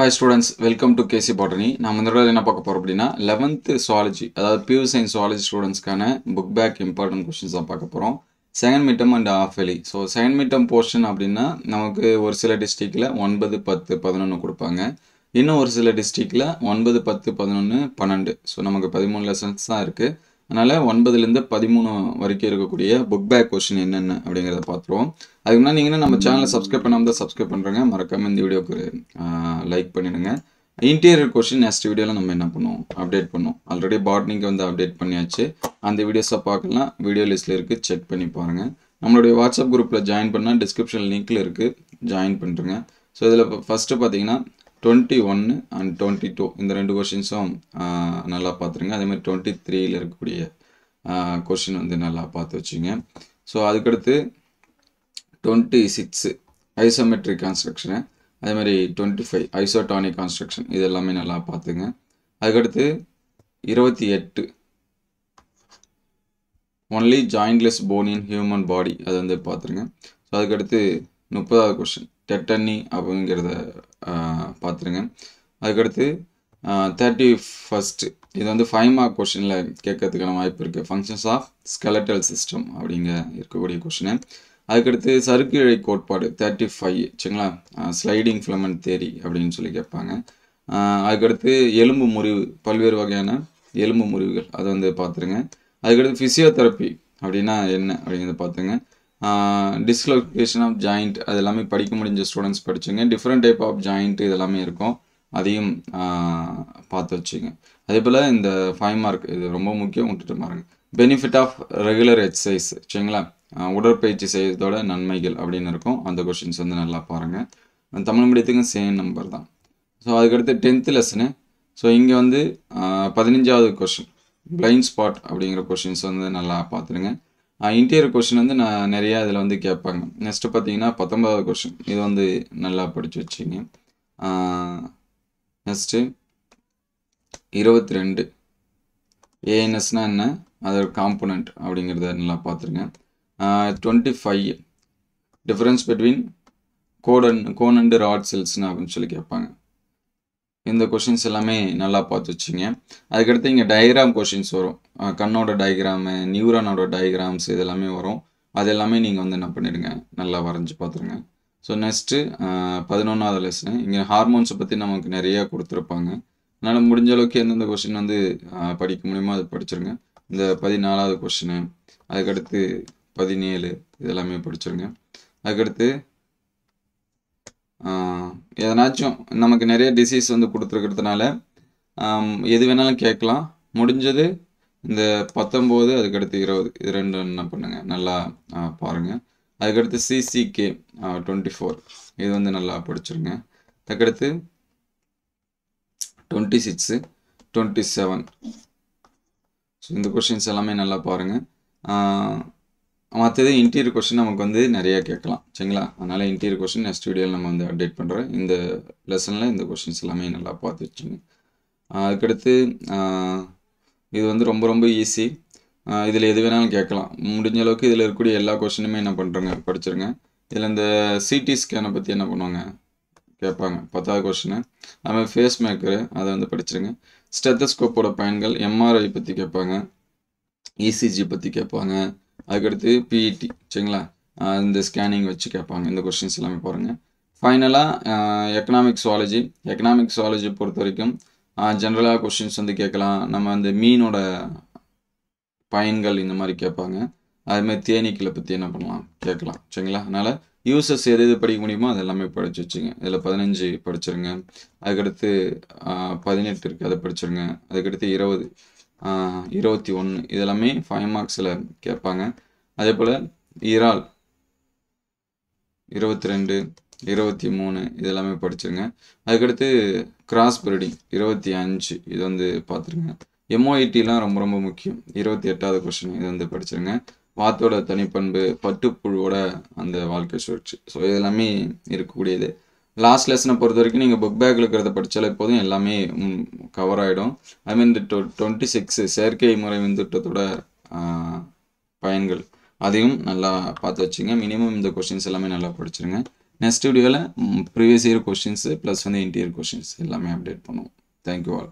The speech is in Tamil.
Hi students, welcome to KC Botany. நாம் இந்த தடவை என்ன பார்க்க போறோம் அப்படின்னா 11th zoology அதாவது pure science zoology ஸ்டூடெண்ட்ஸ்க்கான book back important questions தான் பார்க்க போறோம். Second midterm and half yearly. So second midterm portion அப்படின்னா நமக்கு ஒரு சில டிஸ்ட்ரிக்டில் 9, 10, 11 கொடுப்பாங்க. இன்னும் ஒரு சில டிஸ்ட்ரிக்டில் 9, 10, 11, 12. ஸோ நமக்கு 13 லெசன்ஸ் தான் இருக்குது. அதனால் 9லேருந்து 13 வரைக்கும் இருக்கக்கூடிய புக் பேக் கொஸ்டின் என்னென்ன அப்படிங்கிறத பார்த்துருவோம். அதுக்கு முன்னாடி நீங்கள் நம்ம சேனலை சப்ஸ்கிரைப் பண்ணாமல் தான் சப்ஸ்கிரைப் பண்ணுறேங்க. மறக்காமல் இந்த வீடியோக்கு லைக் பண்ணிடுங்க. இன்டீரியர் கொஸ்டின் நெக்ஸ்ட் வீடியோவில் நம்ம என்ன பண்ணுவோம், அப்டேட் பண்ணுவோம். ஆல்ரெடி பாட்னிக்கு வந்து அப்டேட் பண்ணியாச்சு. அந்த வீடியோஸை பார்க்கலாம், வீடியோ லிஸ்ட்டில் இருக்குது, செக் பண்ணி பாருங்கள். நம்மளுடைய வாட்ஸ்அப் குரூப்பில் ஜாயின் பண்ணால் டிஸ்கிரிப்ஷன் லிங்க்கில் இருக்குது, ஜாயின் பண்ணுறேங்க. ஸோ இதில் ஃபஸ்ட்டு பார்த்தீங்கன்னா 21 and 22 இந்த ரெண்டு கொஷின்ஸும் நல்லா பார்த்துருங்க. அதேமாதிரி 23ல் இருக்கக்கூடிய கொஷின் வந்து நல்லா பார்த்து வச்சுங்க. ஸோ அதுக்கடுத்து 26 ஐசோமெட்ரிக் கான்ஸ்ட்ரக்ஷனு, அதேமாதிரி 25 ஐசோடானிக் கான்ஸ்ட்ரக்ஷன், இது எல்லாமே நல்லா பார்த்துங்க. அதுக்கடுத்து 28 only jointless bone in human body, அது வந்து பார்த்துருங்க. ஸோ அதுக்கடுத்து 30வது கொஷின் டெட்டனி அப்படிங்கிறத பார்த்துருங்க. அதுக்கடுத்து 31st இது வந்து 5 மார்க் கொஷினில் கேட்கறதுக்கான வாய்ப்பு இருக்குது. ஃபங்க்ஷன்ஸ் ஆஃப் ஸ்கெலட்டல் சிஸ்டம் அப்படிங்க இருக்கக்கூடிய கொஷினு. அதுக்கடுத்து சறுக்கிழை கோட்பாடு 35 சரிங்களா, ஸ்லைடிங் ஃபிலமெண்ட் தேரி அப்படின்னு சொல்லி கேட்பாங்க. அதுக்கடுத்து எலும்பு முறிவு, பல்வேறு வகையான எலும்பு முறிவுகள், அதை வந்து பார்த்துருங்க. அதுக்கடுத்து ஃபிசியோதெரப்பி அப்படின்னா என்ன அப்படிங்கிறத பார்த்துங்க. டிஸ்லோகேஷன் ஆஃப் ஜாயிண்ட், அது எல்லாமே படிக்க முடிஞ்ச ஸ்டூடெண்ட்ஸ் படிச்சுங்க. டிஃப்ரெண்ட் டைப் ஆஃப் ஜாயிண்ட் இதெல்லாமே இருக்கும், அதையும் பார்த்து வச்சுங்க. அதே போல் இந்த 5 மார்க் இது ரொம்ப முக்கியம், விட்டுட்டு பாருங்க. பெனிஃபிட் ஆஃப் ரெகுலர் எக்ஸசைஸ் சரிங்களா, உடற்பயிற்சி செய்வதோட நன்மைகள் அப்படின்னு இருக்கும். அந்த கொஷின்ஸ் வந்து நல்லா பாருங்கள். தமிழ் மீடியத்துக்கும் சேம் நம்பர் தான். ஸோ அதுக்கடுத்து 10th லெசனு. ஸோ இங்கே வந்து 15வது கொஷின் பிளைண்ட் ஸ்பாட் அப்படிங்கிற கொஷின்ஸ் வந்து நல்லா பார்த்துருங்க. இன்டீரியர் கொஷின் வந்து நான் நிறையா இதில் வந்து கேட்பாங்க. நெக்ஸ்ட்டு பார்த்தீங்கன்னா 19வது கொஷின், இது வந்து நல்லா படித்து வச்சிங்க. நெக்ஸ்ட்டு 22 ஏஎன்எஸ்னால் என்ன, அதோட காம்போனண்ட் அப்படிங்கிறத நல்லா பார்த்துருங்க. 25 difference between cone and rod செல்ஸ்னு அப்படின்னு சொல்லி கேட்பாங்க. இந்த கொஷின்ஸ் எல்லாமே நல்லா பார்த்து வச்சுங்க. அதுக்கடுத்து இங்கே டயக்ராம் கொஷின்ஸ் வரும். கண்ணோட டயக்ராமு, நியூரானோட டயக்ராம்ஸ் இது எல்லாமே வரும். அது எல்லாமே நீங்கள் வந்து என்ன பண்ணிடுங்க, நல்லா வரைஞ்சி பார்த்துருங்க. ஸோ நெக்ஸ்ட்டு 11வது லெசனு. இங்கே ஹார்மோன்ஸை பற்றி நமக்கு நிறையா கொடுத்துருப்பாங்க. அதனால் முடிஞ்ச அளவுக்கு எந்தெந்த கொஷின் வந்து படிக்க முடியுமோ அது படிச்சிருங்க. இந்த 14வது கொஷினு, அதுக்கடுத்து 17 இதெல்லாமே படிச்சிருங்க. அதுக்கடுத்து எதனாச்சும் நமக்கு நிறைய டிசீஸ் வந்து கொடுத்துருக்கிறதுனால எது வேணாலும் கேட்கலாம். முடிஞ்சது இந்த 19 அதுக்கடுத்து 20 இது ரெண்டும் என்ன பண்ணுங்கள், நல்லா பாருங்கள். அதுக்கடுத்து சிசிகே 24 இது வந்து நல்லா படிச்சிருங்க. அதுக்கடுத்து 26, 27 ஸோ இந்த கொஷின்ஸ் எல்லாமே நல்லா பாருங்கள். மற்றது இன்டீரியர் கொஷின் நமக்கு வந்து நிறையா கேட்கலாம் சரிங்களா. அதனால் இன்டீரியர் கொஷின் நெக்ஸ்ட் வீடியோவில் நம்ம வந்து அப்டேட் பண்ணுறேன். இந்த லெசனில் இந்த கொஷின்ஸ் எல்லாமே நல்லா பார்த்து வச்சுங்க. அதுக்கடுத்து இது வந்து ரொம்ப ரொம்ப ஈஸி. இதில் எது வேணாலும் கேட்கலாம். முடிஞ்ச அளவுக்கு இதில் இருக்கக்கூடிய எல்லா கொஷினுமே என்ன பண்ணுறேங்க, படிச்சிருங்க. இதில் இந்த சிடி ஸ்கேனை பற்றி என்ன பண்ணுவாங்க கேட்பாங்க, 10வது கொஷினு. அதுமாதிரி ஃபேஸ் மேக்கரு, அதை வந்து படிச்சிருங்க. ஸ்டெத்தஸ்கோப்போட பயன்கள், எம்ஆர்ஐ பற்றி கேட்பாங்க, இசிஜி பற்றி கேட்பாங்க. அதுக்கடுத்து பிஇடி சரிங்களா, இந்த ஸ்கேனிங் வச்சு கேட்பாங்க. இந்த கொஷின்ஸ் எல்லாமே பாருங்கள். ஃபைனலாக எக்கனாமிக் சுவாலஜி பொறுத்த வரைக்கும் ஜென்ரலாக கொஷின்ஸ் வந்து கேட்கலாம். நம்ம அந்த மீனோட பயன்கள் இந்த மாதிரி கேட்பாங்க. அதுமாதிரி தேனீக்களை பற்றி என்ன பண்ணலாம் கேட்கலாம் சரிங்களா. அதனால் யூசஸ் எது எது படிக்க முடியுமோ அது எல்லாமே படித்து வச்சுங்க. இதில் 15 படிச்சிருங்க. அதுக்கடுத்து 18 இருக்குது, அதை படிச்சிருங்க. அதுக்கடுத்து 20, 21 இதெல்லாமே 5 மார்க்ஸில் கேட்பாங்க. அதே போல் இறால் 22, 23 இதெல்லாமே படிச்சிருங்க. அதுக்கடுத்து கிராஸ் பிரீடிங் 25 இது வந்து பார்த்துருங்க. எம்ஓஐடிலாம் ரொம்ப ரொம்ப முக்கியம். 28வது கொஷின் இது வந்து படிச்சிருங்க. வாத்தோட தனிப்பண்பு, பட்டுப்புழுவோட அந்த வாழ்க்கை சுழற்சி, ஸோ இதெல்லாமே இருக்கக்கூடியது. லாஸ்ட் லெசனை பொறுத்த வரைக்கும் நீங்கள் புக் பேக்கில் இருக்கிறத படித்தாலே போதும், எல்லாமே கவர் ஆகிடும். அதுமாதிரி இந்த 26 செயற்கை முறை விந்துட்டத்தோட பயன்கள், அதையும் நல்லா பார்த்து வச்சுங்க. மினிமம் இந்த கொஷின்ஸ் எல்லாமே நல்லா படிச்சிருங்க. நெக்ஸ்ட் வீடியோவில் ப்ரீவியஸ் இயர் கொஷின்ஸு ப்ளஸ் வந்து இன்டீரியர் கொஷின்ஸ் எல்லாமே அப்டேட் பண்ணுவோம். Thank you all.